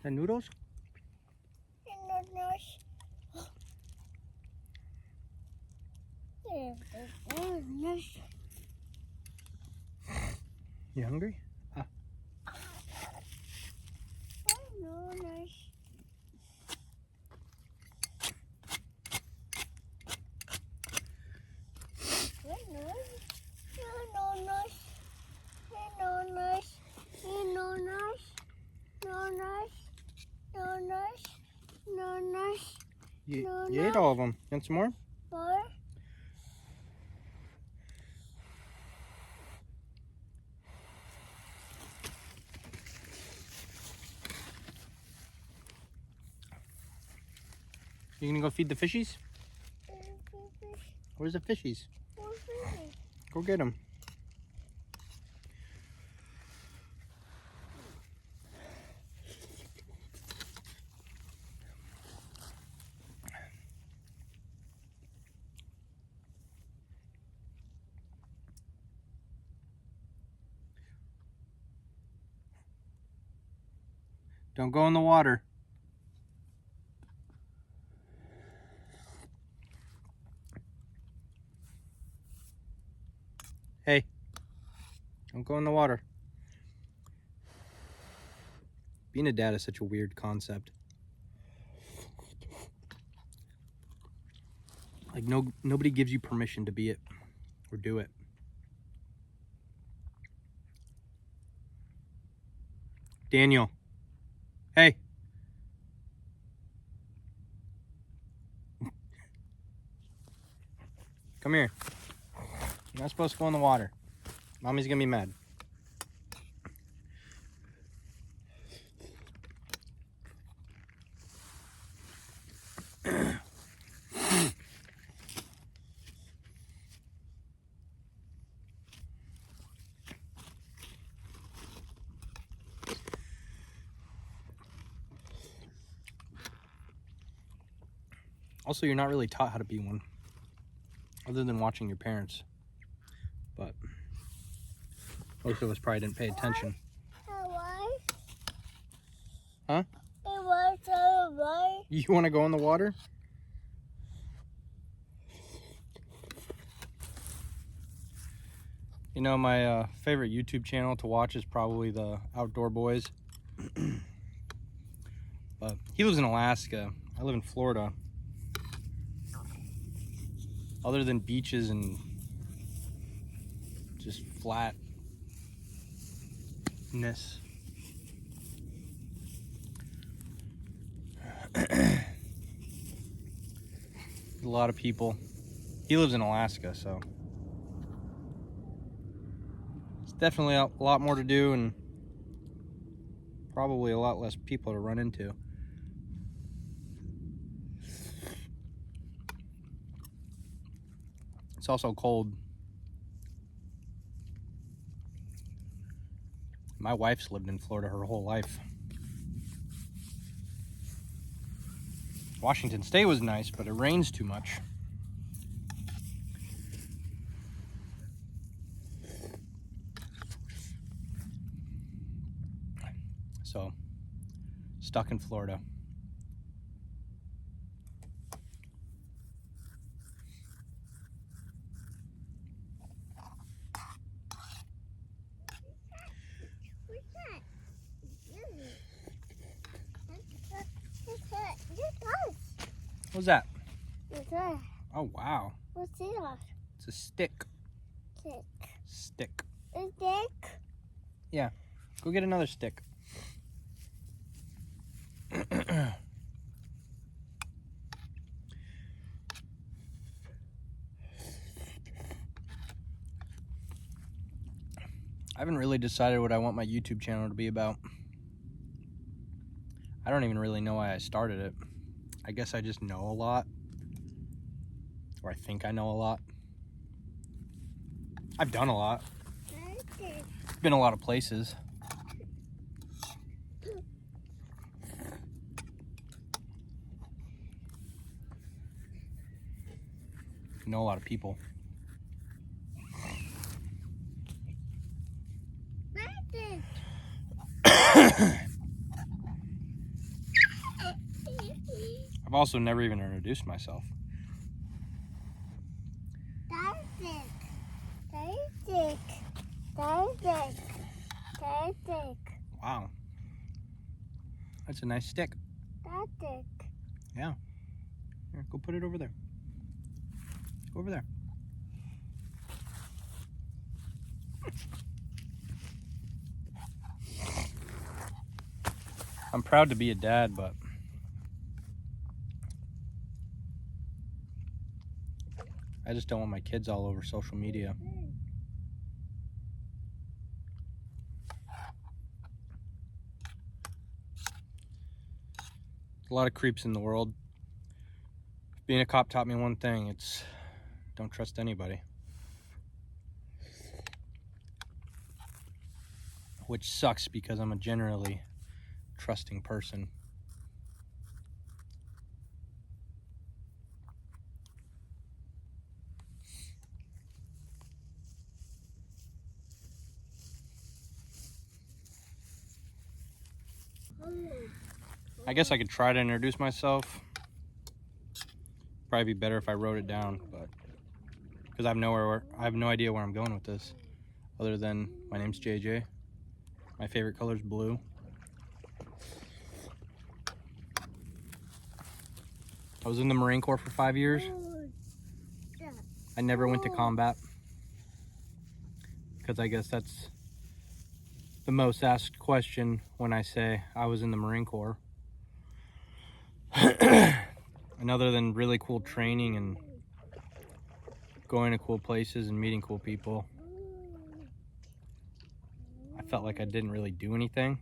that noodles? You hungry? Ah. You ate all of them. You want some more? More? You gonna go feed the fishies? Where's the fishies? Go get them. Don't go in the water. Hey, don't go in the water. Being a dad is such a weird concept. Like nobody gives you permission to be it or do it. Daniel. Hey. Come here. You're not supposed to go in the water. Mommy's gonna be mad. Also, you're not really taught how to be one, other than watching your parents. But most of us probably didn't pay attention. Huh? You want to go in the water? You know, my favorite YouTube channel to watch is probably the Outdoor Boys. But he lives in Alaska. I live in Florida. Other than beaches and just flatness. A lot of people. He lives in Alaska, so it's definitely a lot more to do and probably a lot less people to run into. It's also cold. My wife's lived in Florida her whole life. Washington State was nice, but it rains too much. So, stuck in Florida. What's that? Oh, wow. What's that? It's a stick. Stick. Stick. A stick? Yeah. Go get another stick. I haven't really decided what I want my YouTube channel to be about. I don't even really know why I started it. I guess I just know a lot. Or I think I know a lot. I've done a lot. Been a lot of places. Know a lot of people. I've also never even introduced myself. Wow. That's a nice stick. Yeah. Here, go put it over there. Go over there. I'm proud to be a dad, but I just don't want my kids all over social media. A lot of creeps in the world. Being a cop taught me one thing. It's don't trust anybody. Which sucks because I'm a generally trusting person. I guess I could try to introduce myself. Probably be better if I wrote it down, but because I have no idea where I'm going with this, other than my name's JJ. My favorite color is blue. I was in the Marine Corps for 5 years. I never went to combat because I guess that's the most asked question when I say I was in the Marine Corps. And other than really cool training and going to cool places and meeting cool people, I felt like I didn't really do anything.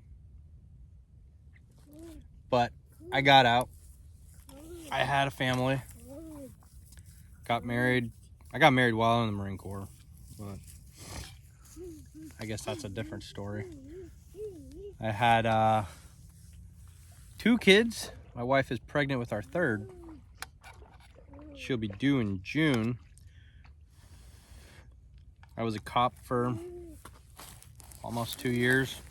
But I got out. I had a family. Got married. I got married while in the Marine Corps, but I guess that's a different story. I had 2 kids. My wife is pregnant with our 3rd. She'll be due in June. I was a cop for almost 2 years.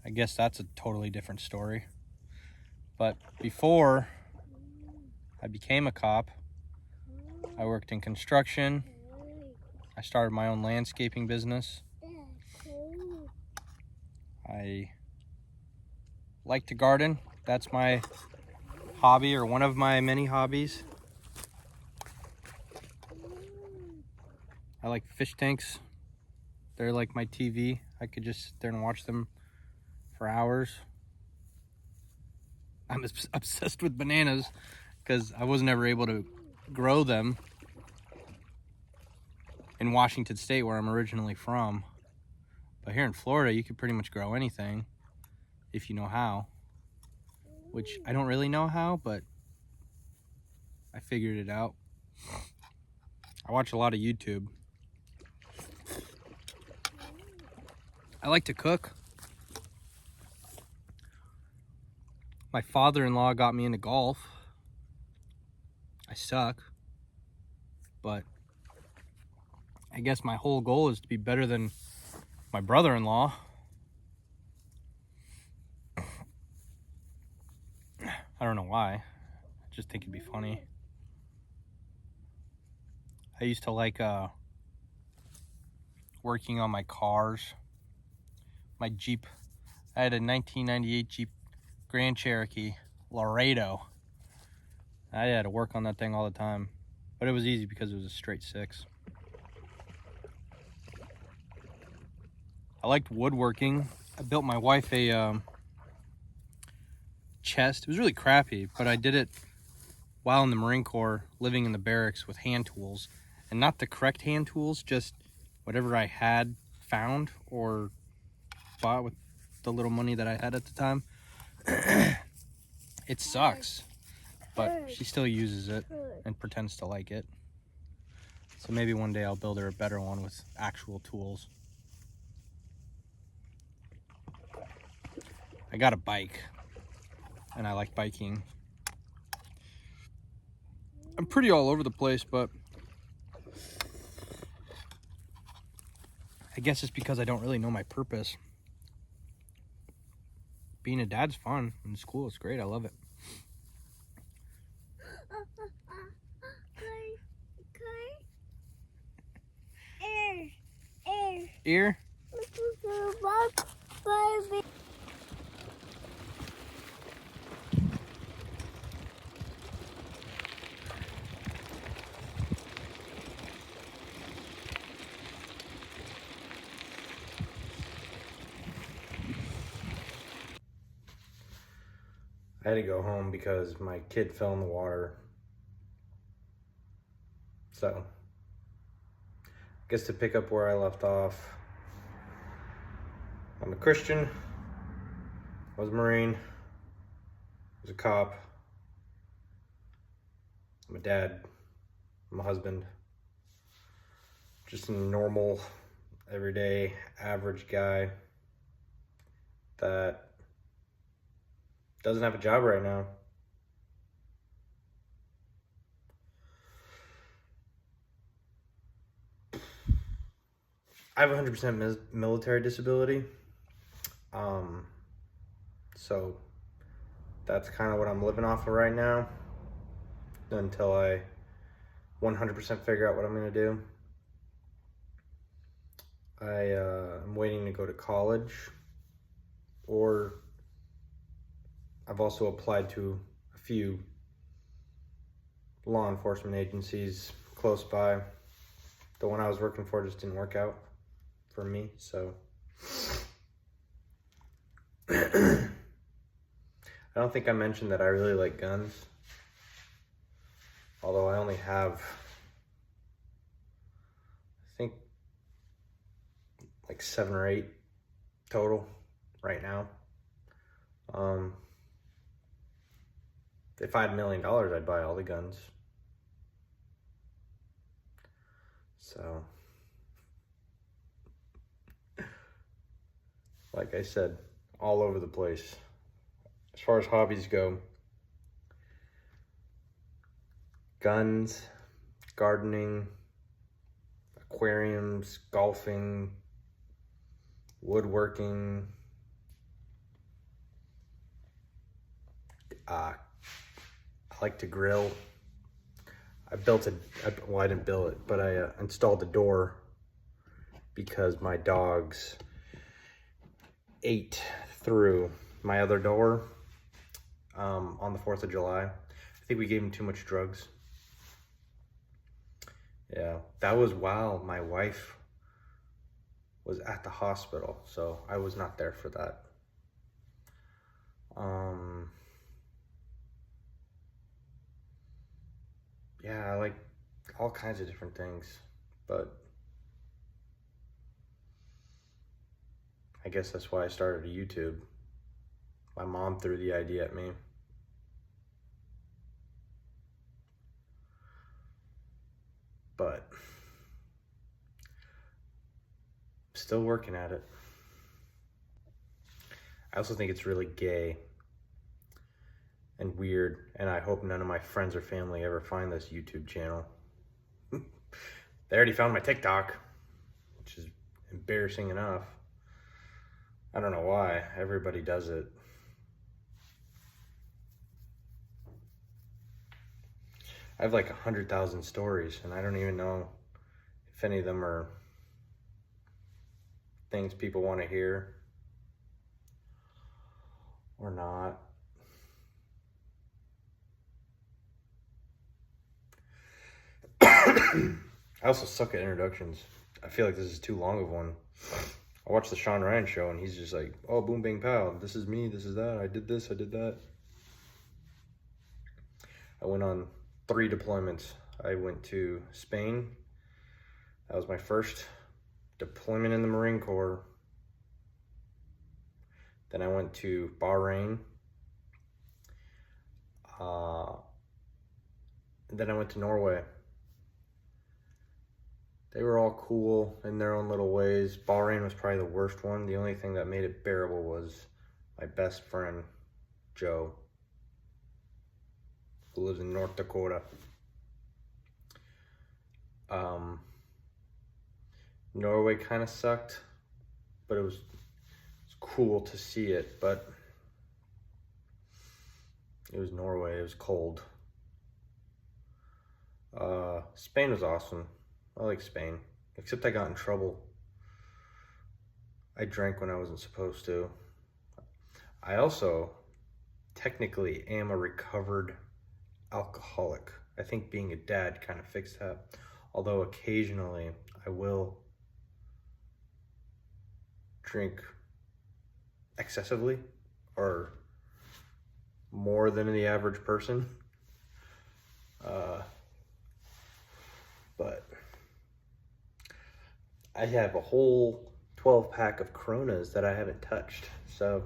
I guess that's a totally different story. But before I became a cop, I worked in construction. I started my own landscaping business. I like to garden. That's my hobby, or one of my many hobbies. I like fish tanks. They're like my TV. I could just sit there and watch them for hours. I'm obsessed with bananas because I was never able to grow them in Washington State, where I'm originally from. But here in Florida, you could pretty much grow anything if you know how. Which I don't really know how, but I figured it out. I watch a lot of YouTube. I like to cook. My father-in-law got me into golf. I suck, but I guess my whole goal is to be better than my brother-in-law. I don't know why. I just think it'd be funny. I used to like working on my cars. My Jeep. I had a 1998 Jeep Grand Cherokee Laredo. I had to work on that thing all the time, but it was easy because it was a straight 6. I liked woodworking. I built my wife a chest. It was really crappy, but I did it while in the Marine Corps, living in the barracks with hand tools, and not the correct hand tools, just whatever I had found or bought with the little money that I had at the time. It sucks, but she still uses it and pretends to like it. So maybe one day I'll build her a better one with actual tools. I got a bike, and I like biking. I'm pretty all over the place, but I guess it's because I don't really know my purpose. Being a dad's fun, and it's cool, it's great, I love it. ear? Baby. I had to go home because my kid fell in the water. So, I guess to pick up where I left off, I'm a Christian, I was a Marine, I was a cop, I'm a dad, I'm a husband, just a normal, everyday, average guy that doesn't have a job right now. I have 100% military disability. So that's kind of what I'm living off of right now until I 100% figure out what I'm going to do. I'm waiting to go to college, or I've also applied to a few law enforcement agencies close by. The one I was working for just didn't work out for me, so I don't think I mentioned that I really like guns, although I only have, I think, like 7 or 8 total right now. If I had $1 million, I'd buy all the guns. So, like I said, all over the place. As far as hobbies go, guns, gardening, aquariums, golfing, woodworking, I like to grill. I didn't build it, but I installed the door because my dogs ate through my other door on the 4th of July. I think we gave them too much drugs. Yeah, that was while my wife was at the hospital, so I was not there for that. Yeah, I like all kinds of different things, but I guess that's why I started a YouTube. My mom threw the idea at me. But I'm still working at it. I also think it's really gay and weird, and I hope none of my friends or family ever find this YouTube channel. They already found my TikTok, which is embarrassing enough. I don't know why. Everybody does it. I have like 100,000 stories, and I don't even know if any of them are things people want to hear or not. I also suck at introductions. I feel like this is too long of one. I watched the Sean Ryan show, and he's just like, oh, boom, bang, pow. This is me, this is that. I did this, I did that. I went on 3 deployments. I went to Spain. That was my first deployment in the Marine Corps. Then I went to Bahrain. And then I went to Norway. They were all cool in their own little ways. Bahrain was probably the worst one. The only thing that made it bearable was my best friend, Joe, who lives in North Dakota. Norway kind of sucked, but it was cool to see it, but it was Norway, it was cold. Spain was awesome. I like Spain, except I got in trouble I drank when I wasn't supposed to. I also technically am a recovered alcoholic. I think being a dad kind of fixed that. Although occasionally I will drink excessively or more than the average person. But I have a whole 12 pack of Coronas that I haven't touched. So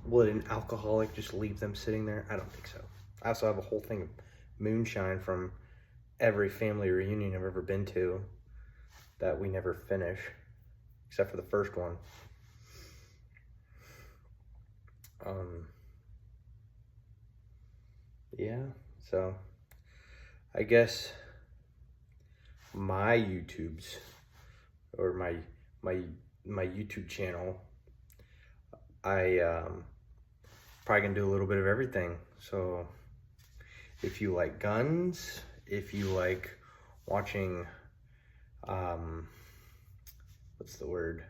would an alcoholic just leave them sitting there? I don't think so. I also have a whole thing of moonshine from every family reunion I've ever been to that we never finish, except for the first one. Yeah, so I guess my YouTubes or my YouTube channel, I probably gonna do a little bit of everything. So if you like guns, if you like watching what's the word,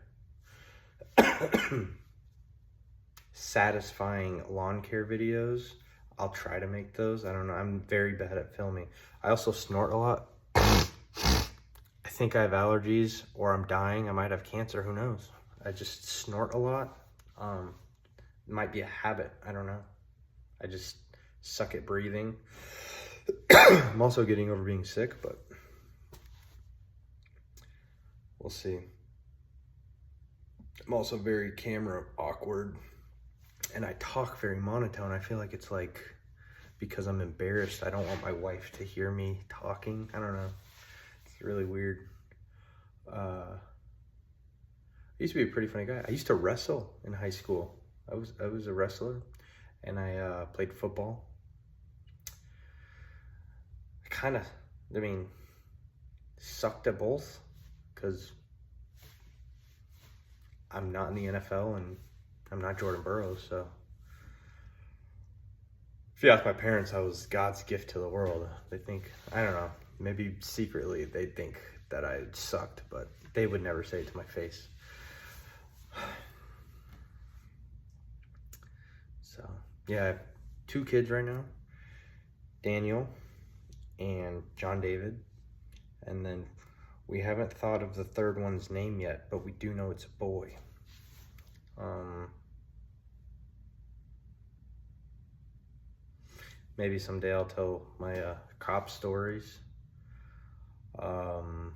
satisfying lawn care videos, I'll try to make those. I don't know, I'm very bad at filming. I also snort a lot. I think I have allergies or I'm dying. I might have cancer, who knows? I just snort a lot. It might be a habit, I don't know. I just suck at breathing. I'm also getting over being sick, but we'll see. I'm also very camera awkward and I talk very monotone. I feel like it's like because I'm embarrassed. I don't want my wife to hear me talking. I don't know. It's really weird. I used to be a pretty funny guy. I used to wrestle in high school. I was a wrestler and I played football. I mean, sucked at both because I'm not in the NFL and I'm not Jordan Burroughs, so. If you ask my parents, I was God's gift to the world. They think, I don't know, maybe secretly they think that I sucked, but they would never say it to my face. So, yeah, I have 2 kids right now, Daniel and John David, and then we haven't thought of the third one's name yet, but we do know it's a boy. Maybe someday I'll tell my cop stories. I'm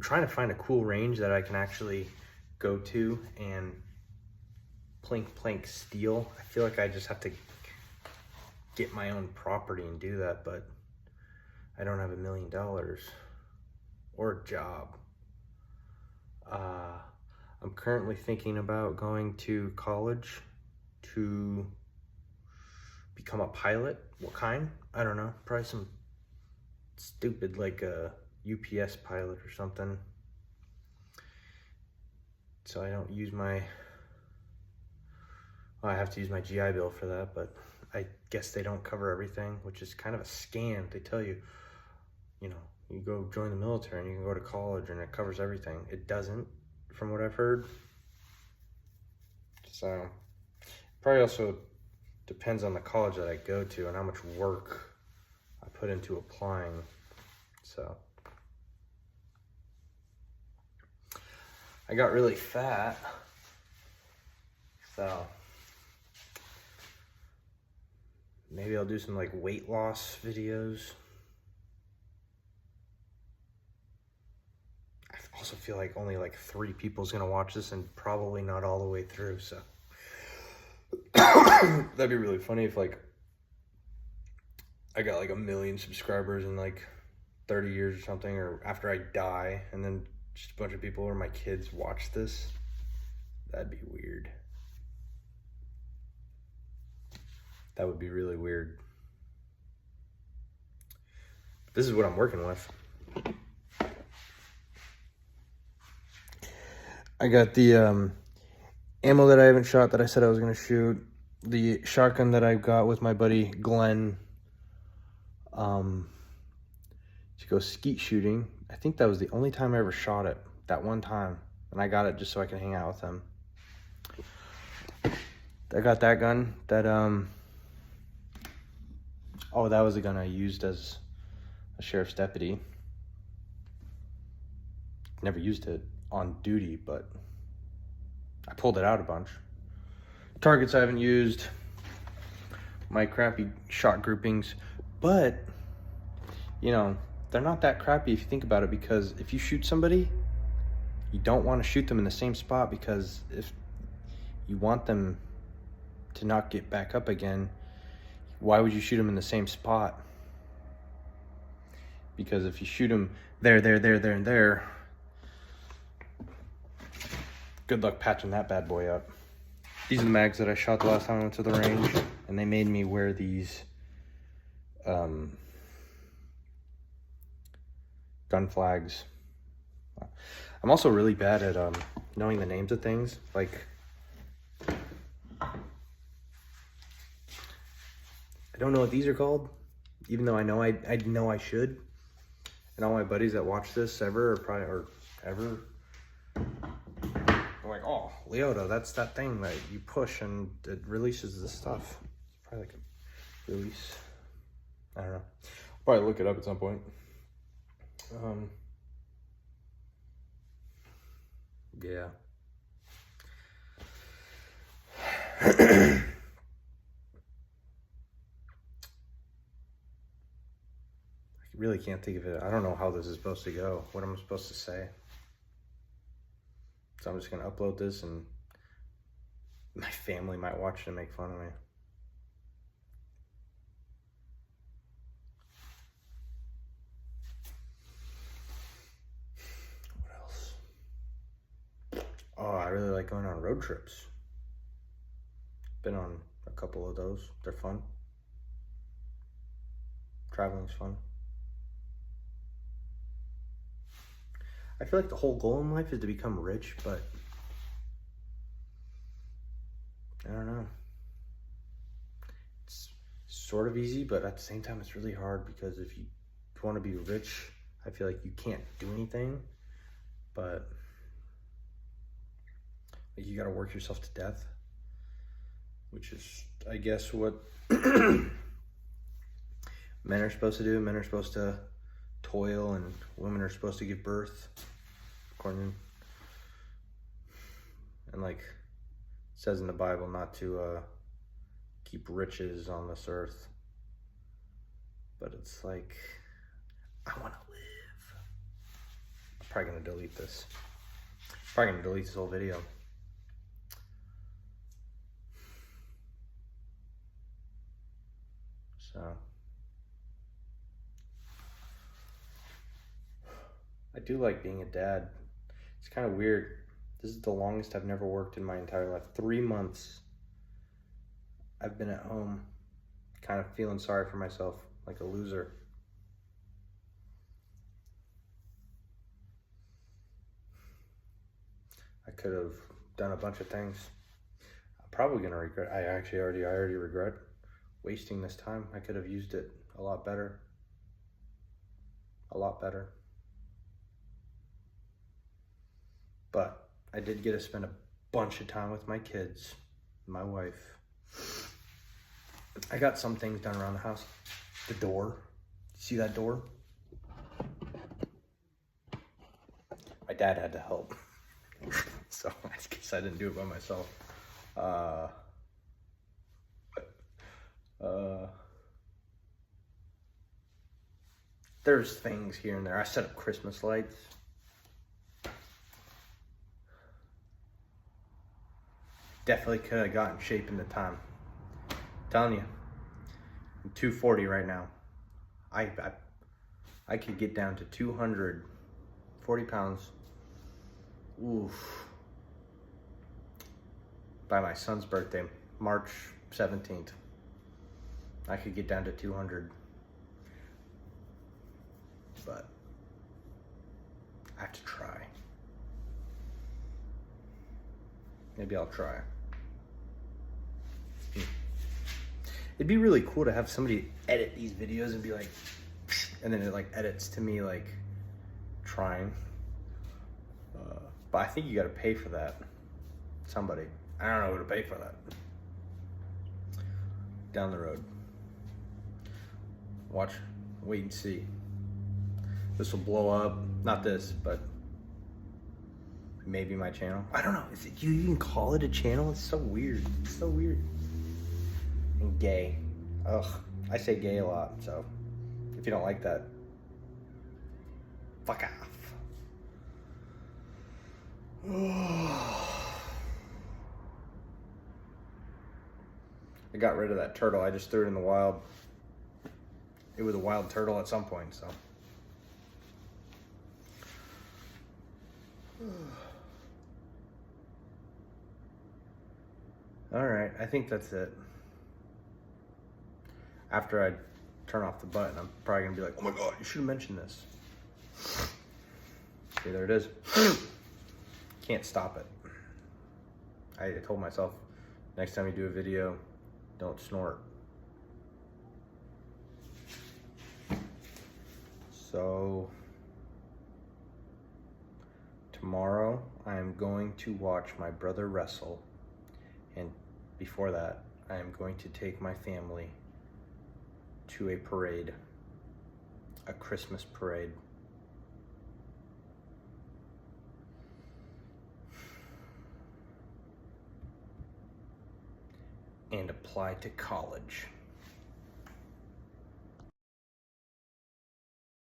trying to find a cool range that I can actually go to and plank steel. I feel like I just have to get my own property and do that, but I don't have $1 million or a job. I'm currently thinking about going to college to become a pilot. What kind? I don't know. Probably some stupid like a UPS pilot or something. So I don't use my, well, I have to use my GI Bill for that, but I guess they don't cover everything, which is kind of a scam. They tell you, you know, you go join the military and you can go to college and it covers everything. It doesn't, from what I've heard. So probably also depends on the college that I go to and how much work I put into applying. So I got really fat, so maybe I'll do some like weight loss videos. I also feel like only like 3 people's gonna watch this and probably not all the way through, so that'd be really funny if like I got like 1 million subscribers in like 30 years or something, or after I die and then just a bunch of people or my kids watch this. That'd be weird. That would be really weird. This is what I'm working with. I got the ammo that I haven't shot that I said I was gonna shoot. The shotgun that I got with my buddy Glenn to go skeet shooting. I think that was the only time I ever shot it. that one time, and I got it just so I can hang out with him. I got that gun that, oh, that was the gun I used as a sheriff's deputy. Never used it on duty, but I pulled it out a bunch. Targets I haven't used, my crappy shot groupings, but, you know, they're not that crappy if you think about it, because if you shoot somebody, you don't want to shoot them in the same spot, because if you want them to not get back up again, why would you shoot them in the same spot? Because if you shoot them there, and there, good luck patching that bad boy up. These are the mags that I shot the last time I went to the range, and they made me wear these gun flags. I'm also really bad at knowing the names of things. Like, I don't know what these are called, even though I know I should. And all my buddies that watch this ever are like, oh, Leota, that's that thing that you push and it releases the stuff. It's probably like a release. I don't know. I'll probably look it up at some point. Yeah. I really can't think of it. I don't know how this is supposed to go, what I'm supposed to say. So I'm just gonna upload this, and my family might watch it and make fun of me. What else? Oh, I really like going on road trips. Been on a couple of those. They're fun. Traveling's fun. I feel like the whole goal in life is to become rich, but I don't know. It's sort of easy, but at the same time, it's really hard, because if you want to be rich, I feel like you can't do anything, but like, you got to work yourself to death, which is, I guess, what men are supposed to do. Men are supposed to toil, and women are supposed to give birth, according, and like it says in the Bible, not to keep riches on this earth. But it's like, I want to live. I'm probably gonna delete this. Probably gonna delete this whole video. So I do like being a dad. It's kind of weird. This is the longest I've never worked in my entire life. 3 months I've been at home, kind of feeling sorry for myself, like a loser. I could have done a bunch of things. I'm probably gonna regret. I already regret wasting this time. I could have used it a lot better. A lot better. But I did get to spend a bunch of time with my kids, my wife. I got some things done around the house. The door. See that door? My dad had to help. So I guess I didn't do it by myself. There's things here and there. I set up Christmas lights. Definitely could have gotten shape in the time. I'm telling you, I'm 240 right now. I could get down to 240 pounds. Oof. By my son's birthday, March 17th. I could get down to 200. But I have to try. Maybe I'll try. It'd be really cool to have somebody edit these videos and be like, and then it like edits to me like trying. But I think you gotta pay for that. Somebody. I don't know who to pay for that. Down the road. Watch, wait and see. This will blow up. Not this, but maybe my channel. I don't know. Is it, you even call it a channel? It's so weird. It's so weird. And gay. Ugh. I say gay a lot, so if you don't like that, fuck off. I got rid of that turtle. I just threw it in the wild. It was a wild turtle at some point, so. All right, I think that's it. After I turn off the button, I'm probably gonna be like, oh my God, you should have mentioned this. See, there it is. Can't stop it. I told myself, next time you do a video, don't snort. So, tomorrow I am going to watch my brother wrestle. And before that, I am going to take my family to a parade, a Christmas parade. And apply to college.